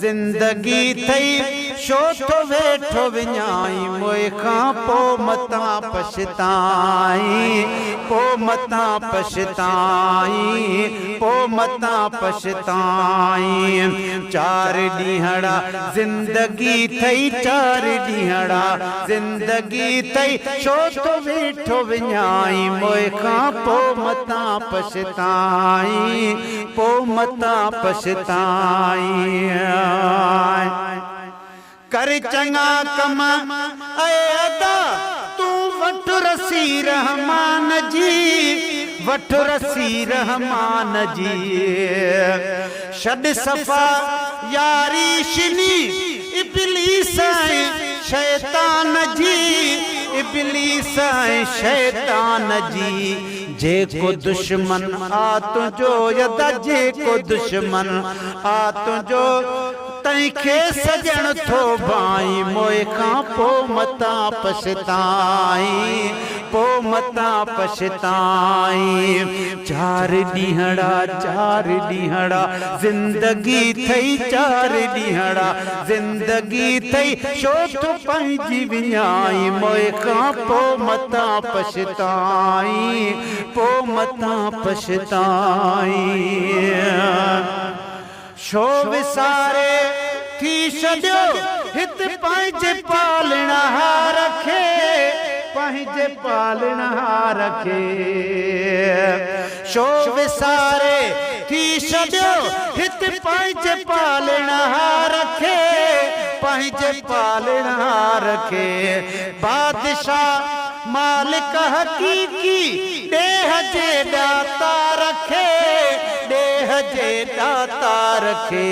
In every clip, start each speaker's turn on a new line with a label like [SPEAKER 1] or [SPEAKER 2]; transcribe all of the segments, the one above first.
[SPEAKER 1] जिंदगी थई शो तो वेठो विञाई मोए खां पो मता पछताई पो मता पछताई पो मता पछताई चार ॾींहड़ा जिंदगी थई चार ॾींहड़ा जिंदगी थई शो तो वेठो विञाई मोए खां पो मता पछताई पो मता पछताई कर चंगा कम ऐ अदा तू वठ रसी रहमान जी वठ रसी रहमान जी छॾ सफ़ा यारी शिनी इब्लीस शैतान जी इब्लीस शैतान जी जेको दुश्मन आ तुझो यदा जेको दुश्मन आ तुझो तंहिंखे सजण थो भाई मोए खां पो मता पछताई पो मता पछताई चार ॾींहड़ा जिंदगी थई चार ॾींहड़ा जिंदगी थई छो तो पंहिंजी विञाई मोए खां पो मता पछताई पो मता पछताई छो विसारे थी छॾियो हित पंहिंजे पालणहार खे पंहिंजे पालणहार खे छो विसारे थी छॾियो हित पंहिंजे पालणहार खे पंहिंजे पालणहार खे बादशाह मालिक हकीकी ॾेह जे ॾाता रखे ॾेह जे ॾाता रखे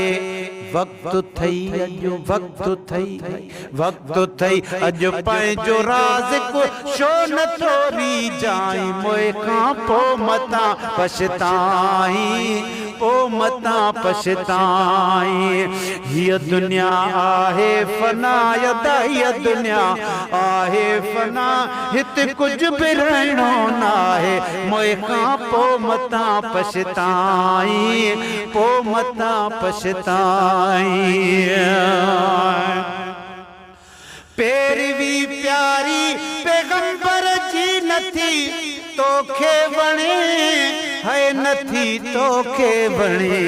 [SPEAKER 1] वक़्तु थई अॼु वक़्तु थई अॼु पंहिंजो राज़िक़ छो नथो रीजाई मोए खां पो मता पछताई पो मता पछताई हीअ दुनिया आहे फना यदा हीअ दुनिया आहे फना हिते कुझु बि रहणो नाहे मोए खां पो मता पछताई पो मता पछताई पेरवी प्यारी पैगंबर जी नथी तोखे वणे है नथी तोखे वणे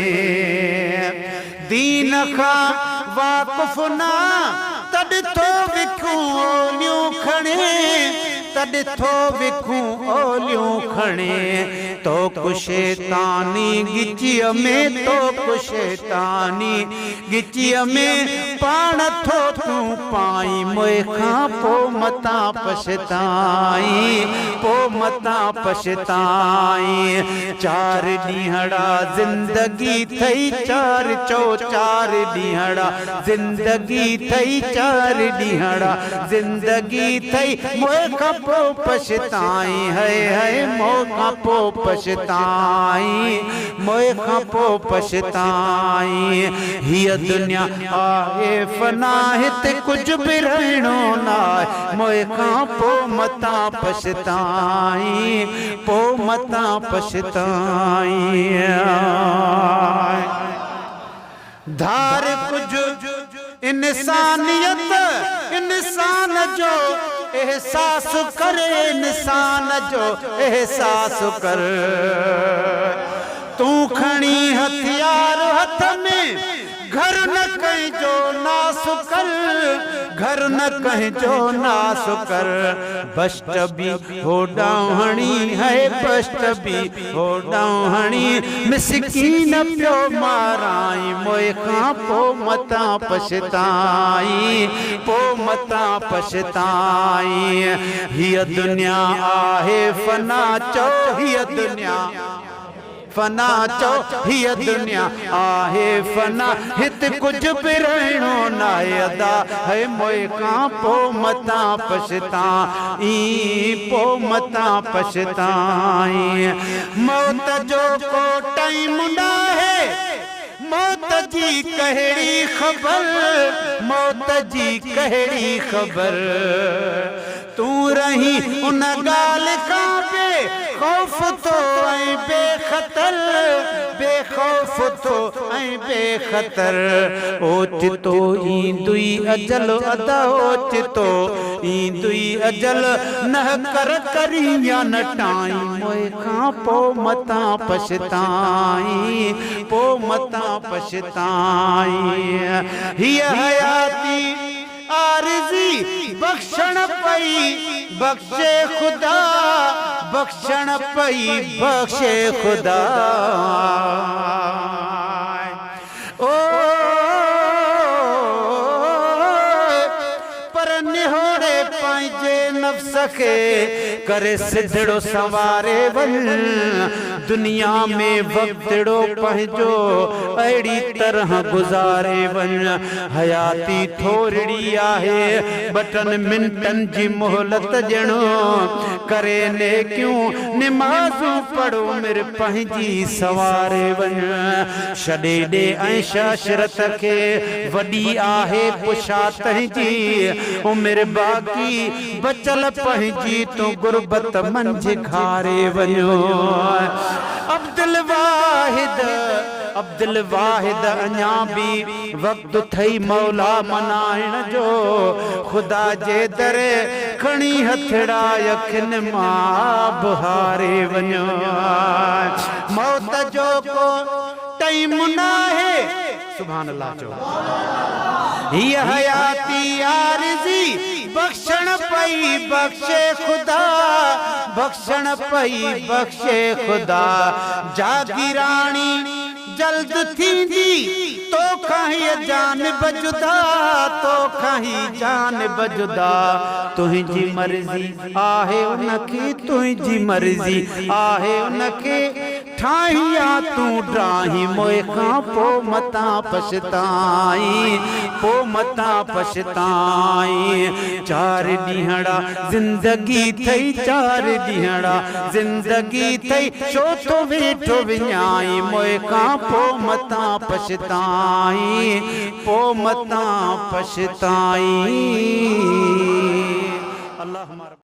[SPEAKER 1] दीन खां वाक़ुफ़ ना तॾ थो विखूं ओलियूं खणे तॾ थो विखूं ओलियूं खणे तो को शैतानी गिचीअ में तो को शैतानी गिचीअ में पाण थो तूं पाई मोए खां पो मता पछताई पो मता पछताई चार ॾींहड़ा जिंदगी थई चार ॾींहड़ा जिंदगी थई चार ॾींहड़ा जिंदगी थई मोए खां पो पछताई है मोए खां पो पछताई मोए खां पो पछताई हीअ दुनिया आहे फना हिते कुझु बि रहणो नाहे मोए खां पो मता पछताई पो मता पछताई धार कुझु इंसानियत इंसान जो एहसास करे इंसान जो एहसास कर तू खणी हथियार हथ में घर न कहीं जो नास कर घर न कहीं जो नास कर बस्ट भी हो डावणी है बस्ट भी हो डावणी मिसकीन पियो माराई मोए खां पो मता पछताई पो मता पछताई हीअ दुनिया आहे फना चो हीअ दुनिया फना चो हीअ दुनिया आहे फना हिते कुझु बि रहणो नाहे अदा है मोए खां पो मता पछताई पो मता पछताई मौत जो को टाइम नाहे मौत जी कहिड़ी ख़बर मौत जी कहिड़ी ख़बर तू रही उन गाल का बेखौफ तो ऐं बेखतर बेखौफ तो ऐं बेखतर ओचितो ईंदुई अजल अदा ओचितो ईंदुई अजल न कर करी या न टाई मोए खां पो मता पछताई पो मता पछताई हिय हयाती आरज़ी बख्शण पई बख्शे खुदा बख्शण पई बख्शे खुदा ओ पर निहोड़े पंहिंजे नफ्स खे करे सिधड़ो सवारे वन दुनिया में वक्तड़ो पंहिंजो अहिड़ी तरह गुज़ारे वन हयाती थोरड़ी आहे बटन मिंटन जी मोहलत ॼणो करे नेकियूं निमाज़ूं पढ़ो मिर पंहिंजी सवारे वन छॾे ॾे ऐश अशरत खे वॾी आहे पुछा तंहिंजी उमिरि बाक़ी बचल पंहिंजी तूं गुरबत मंझि खारे वञो अब्दुल वाहिद अञा बि वक़्तु थई मौला मनाइण जो ख़ुदा जे दरे खणी हथड़ा अखियुनि मां बहारे वञो मौत जो को टाइम नाहे सुभान अल्लाह चओ हिय हयाती आरज़ी बख्शण पई बख्शे खुदा बख्शण पई बख्शे खुदा जागीरानी जल्द थींदी तो खाही जान बजुदा तो खाही जान बजुदा तुंहिंजी मर्ज़ी आहे उनखे तुंहिंजी मर्ज़ी आहे उनखे ठाहिया तूं ड्राही मोए खां पो मता पछताई पो मता पछताई चार ॾींहड़ा ज़िंदगी थई चार ॾींहड़ा ज़िंदगी थई छो तो वेठो विञाई मोए खां पो मता पछताई पो मता पछताई अल्लाह